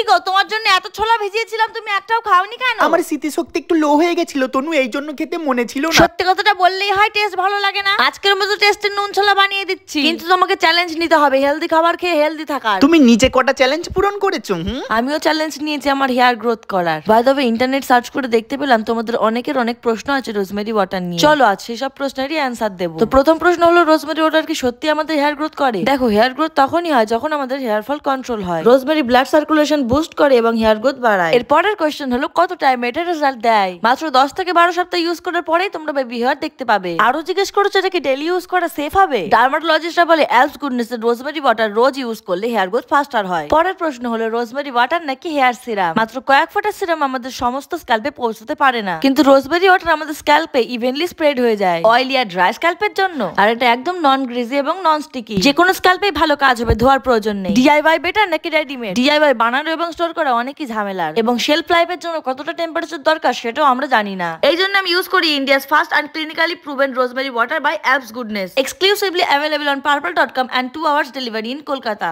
গো, তোমার জন্য এত ছোলা ভিজিয়েছিলাম, তুমি একটাও খাওনি কেন? আমার স্মৃতিশক্তি একটু লো হয়ে গেছিল তনু, এই জন্য খেতে মনে ছিল না। সত্যি কথাটা বললেই হয়, টেস্ট ভালো লাগে না। আজকের মতো টেস্টের নুন ছোলা বানিয়ে দিচ্ছি, কিন্তু তোমাকে চ্যালেঞ্জ নিতে হবে হেলদি খাবার খেয়ে হেলদি থাকার। তুমি নিজে কটা চ্যালেঞ্জ পূরণ করেছো? আমিও চ্যালেঞ্জ নিয়েছি আমার হেয়ার গ্রোথ করার। By the way, internet search করে দেখতে পেলাম তোমাদের অনেকের অনেক প্রশ্ন আছে রোজমেরি ওয়াটার নিয়ে। চলো আজ সেসব প্রশ্নেরই অ্যান্সার দেবো। তো প্রথম প্রশ্ন হলো, রোজমেরি ওয়াটার কি সত্যি আমাদের হেয়ার গ্রোথ করে? দেখো, হেয়ার গ্রোথ তখনই হয় যখন আমাদের হেয়ার ফল কন্ট্রোল হয়। রোজমেরি ব্লাড সার্কুলেশন বুস্ট করে এবং হেয়ার গ্রোথ বাড়ায়। এর পরের কোশ্চেন হলো, কত টাইম এটা রেজাল্ট দেয়? মাত্র 10 থেকে 12 সপ্তাহ ইউজ করার পরেই তোমরা বেবি হেয়ার দেখতে পাবে। আরো জিজ্ঞেস করেছো এটা কি ডেইলি ইউজ করা সেফ হবে? ডার্মাটোলজিস্টরা বলে অ্যালস গুডনেস রোজমেরি ওয়াটার রোজ ইউজ করলে হেয়ার গ্রোথ ফাস্টার হয়। পরের প্রশ্ন হলো, রোজমেরি ওয়াটার নাকি হেয়ার সিরাম? মাত্র কয়েক ফোঁটা সিরাম আমাদের সমস্ত স্ক্যাল্পে পৌঁছতে পারে না, কিন্তু রোজমেরি ওয়াটার আমাদের স্ক্যাল্পে ইভেনলি স্প্রেড হয়ে যায় অয়েলি আর ড্রাই স্ক্যাল্পের জন্য। আর এটা একদম নন গ্রিজি এবং নন স্টিকি, যে কোনো স্ক্যাল্পেই ভালো কাজ হবে, ধোয়ার প্রয়োজন নেই। ডিআইওয়াই বেটার নাকি রেডিমেড? ডিআইওয়াই বানানো এবং স্টোর করা অনেকই ঝামেলার, এবং শেলফ লাইফের জন্য কতটা টেম্পারেচার দরকার সেটাও আমরা জানি না। এই জন্য আমি ইউজ করি India's first and clinically proven rosemary water by Alps Goodness, exclusively available on purple.com and 2 hours delivery in Kolkata.